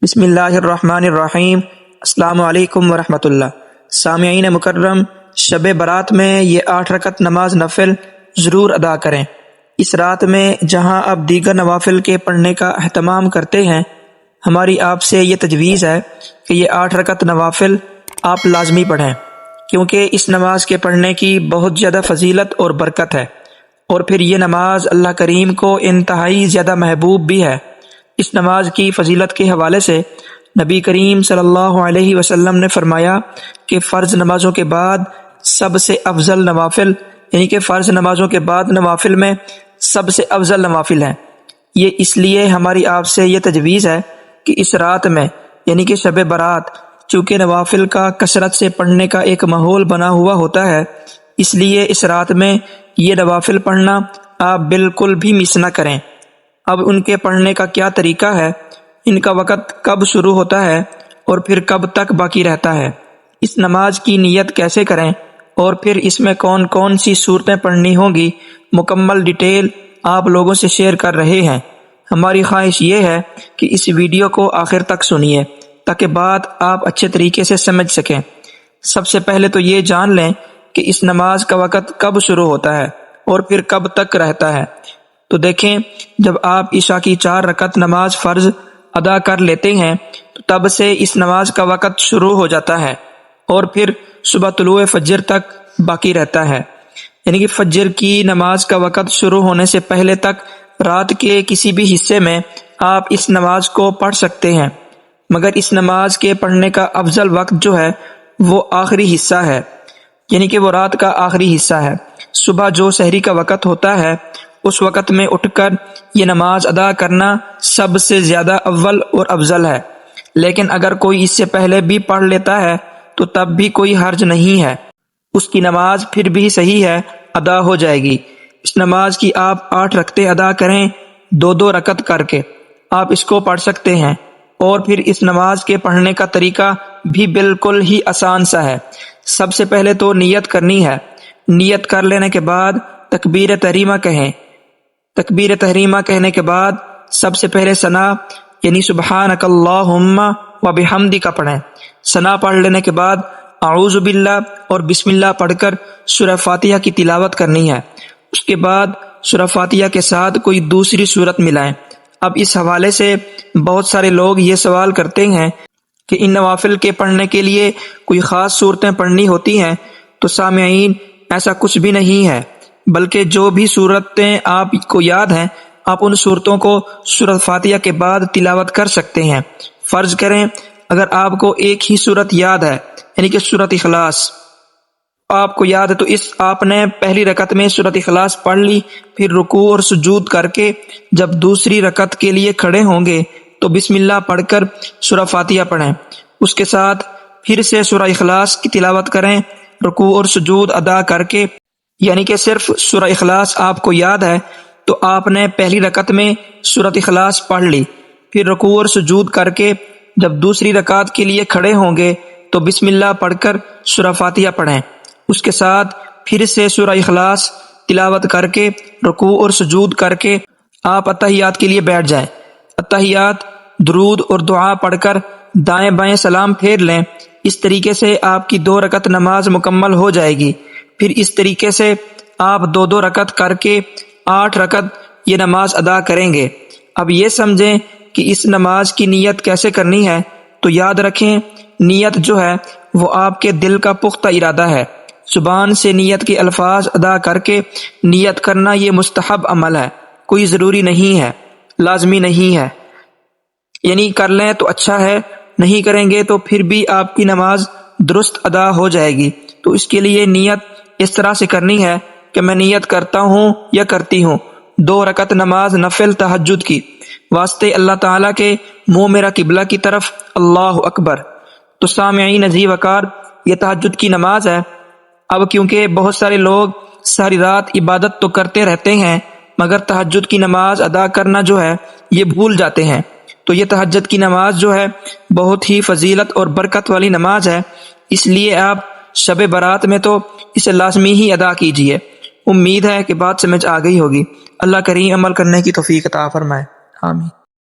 بسم اللہ الرحمن الرحیم۔ السلام علیکم ورحمۃ اللہ۔ سامعین مکرم، شب برات میں یہ 8 رکعت نماز نفل ضرور ادا کریں۔ اس رات میں جہاں آپ دیگر نوافل کے پڑھنے کا اہتمام کرتے ہیں، ہماری آپ سے یہ تجویز ہے کہ یہ 8 رکعت نوافل آپ لازمی پڑھیں، کیونکہ اس نماز کے پڑھنے کی بہت زیادہ فضیلت اور برکت ہے، اور پھر یہ نماز اللہ کریم کو انتہائی زیادہ محبوب بھی ہے۔ اس نماز کی فضیلت کے حوالے سے نبی کریم صلی اللہ علیہ وسلم نے فرمایا کہ فرض نمازوں کے بعد سب سے افضل نوافل، یعنی کہ فرض نمازوں کے بعد نوافل میں سب سے افضل نوافل ہیں۔ یہ اس لیے ہماری آپ سے یہ تجویز ہے کہ اس رات میں، یعنی کہ شب برات، چونکہ نوافل کا کثرت سے پڑھنے کا ایک ماحول بنا ہوا ہوتا ہے، اس لیے اس رات میں یہ نوافل پڑھنا آپ بالکل بھی مس نہ کریں۔ اب ان کے پڑھنے کا کیا طریقہ ہے، ان کا وقت کب شروع ہوتا ہے اور پھر کب تک باقی رہتا ہے، اس نماز کی نیت کیسے کریں، اور پھر اس میں کون کون سی صورتیں پڑھنی ہوں گی، مکمل ڈیٹیل آپ لوگوں سے شیئر کر رہے ہیں۔ ہماری خواہش یہ ہے کہ اس ویڈیو کو آخر تک سنیے تاکہ بات آپ اچھے طریقے سے سمجھ سکیں۔ سب سے پہلے تو یہ جان لیں کہ اس نماز کا وقت کب شروع ہوتا ہے اور پھر کب تک رہتا ہے۔ تو دیکھیں، جب آپ عشاء کی 4 رکعت نماز فرض ادا کر لیتے ہیں تو تب سے اس نماز کا وقت شروع ہو جاتا ہے اور پھر صبح طلوع فجر تک باقی رہتا ہے، یعنی کہ فجر کی نماز کا وقت شروع ہونے سے پہلے تک رات کے کسی بھی حصے میں آپ اس نماز کو پڑھ سکتے ہیں، مگر اس نماز کے پڑھنے کا افضل وقت جو ہے وہ آخری حصہ ہے، یعنی کہ وہ رات کا آخری حصہ ہے۔ صبح جو سحری کا وقت ہوتا ہے اس وقت میں اٹھ کر یہ نماز ادا کرنا سب سے زیادہ اول اور افضل ہے، لیکن اگر کوئی اس سے پہلے بھی پڑھ لیتا ہے تو تب بھی کوئی حرج نہیں ہے، اس کی نماز پھر بھی صحیح ہے، ادا ہو جائے گی۔ اس نماز کی آپ 8 رکعتیں ادا کریں، 2 رکعت کر کے آپ اس کو پڑھ سکتے ہیں، اور پھر اس نماز کے پڑھنے کا طریقہ بھی بالکل ہی آسان سا ہے۔ سب سے پہلے تو نیت کرنی ہے۔ نیت کر لینے کے بعد تکبیر تحریمہ کہیں۔ تکبیر تحریمہ کہنے کے بعد سب سے پہلے ثنا، یعنی سبحانک اللہم و بحمدک پڑھیں۔ ثنا پڑھ لینے کے بعد اعوذ باللہ اور بسم اللہ پڑھ کر سورہ فاتحہ کی تلاوت کرنی ہے۔ اس کے بعد سورہ فاتحہ کے ساتھ کوئی دوسری سورت ملائیں۔ اب اس حوالے سے بہت سارے لوگ یہ سوال کرتے ہیں کہ ان نوافل کے پڑھنے کے لیے کوئی خاص صورتیں پڑھنی ہوتی ہیں، تو سامعین، ایسا کچھ بھی نہیں ہے، بلکہ جو بھی صورتیں آپ کو یاد ہیں آپ ان صورتوں کو سورۃ فاتحہ کے بعد تلاوت کر سکتے ہیں۔ فرض کریں اگر آپ کو ایک ہی صورت یاد ہے، یعنی کہ سورۃ اخلاص آپ کو یاد ہے، تو آپ نے پہلی رکعت میں سورۃ اخلاص پڑھ لی، پھر رکوع اور سجود کر کے جب دوسری رکعت کے لیے کھڑے ہوں گے تو بسم اللہ پڑھ کر سورہ فاتحہ پڑھیں، اس کے ساتھ پھر سے سورہ اخلاص کی تلاوت کریں، رکوع اور سجود ادا کر کے، یعنی کہ صرف سورہ اخلاص آپ کو یاد ہے تو آپ نے پہلی رکعت میں سورۃ اخلاص پڑھ لی، پھر رکوع اور سجود کر کے جب دوسری رکعت کے لیے کھڑے ہوں گے تو بسم اللہ پڑھ کر سورہ فاتحہ پڑھیں، اس کے ساتھ پھر سے سورہ اخلاص تلاوت کر کے رکوع اور سجود کر کے آپ اتحیات کے لیے بیٹھ جائیں۔ اتحیات، درود اور دعا پڑھ کر دائیں بائیں سلام پھیر لیں۔ اس طریقے سے آپ کی 2 رکعت نماز مکمل ہو جائے گی۔ پھر اس طریقے سے آپ 2 رکعت کر کے 8 رکعت یہ نماز ادا کریں گے۔ اب یہ سمجھیں کہ اس نماز کی نیت کیسے کرنی ہے، تو یاد رکھیں نیت جو ہے وہ آپ کے دل کا پختہ ارادہ ہے۔ زبان سے نیت کے الفاظ ادا کر کے نیت کرنا یہ مستحب عمل ہے، کوئی ضروری نہیں ہے، لازمی نہیں ہے، یعنی کر لیں تو اچھا ہے، نہیں کریں گے تو پھر بھی آپ کی نماز درست ادا ہو جائے گی۔ تو اس کے لیے نیت اس طرح سے کرنی ہے کہ میں نیت کرتا ہوں یا کرتی ہوں 2 رکعت نماز نفل تہجد کی، واسطے اللہ تعالیٰ کے منہ میرا قبلہ کی طرف، اللہ اکبر۔ تو سامعین عزیز وقار، یہ تہجد کی نماز ہے۔ اب کیونکہ بہت سارے لوگ ساری رات عبادت تو کرتے رہتے ہیں مگر تہجد کی نماز ادا کرنا جو ہے یہ بھول جاتے ہیں، تو یہ تہجد کی نماز جو ہے بہت ہی فضیلت اور برکت والی نماز ہے، اس لیے آپ شب برات میں تو اسے لازمی ہی ادا کیجیے۔ امید ہے کہ بات سمجھ آ گئی ہوگی۔ اللہ کریم عمل کرنے کی توفیق عطا فرمائے، آمین۔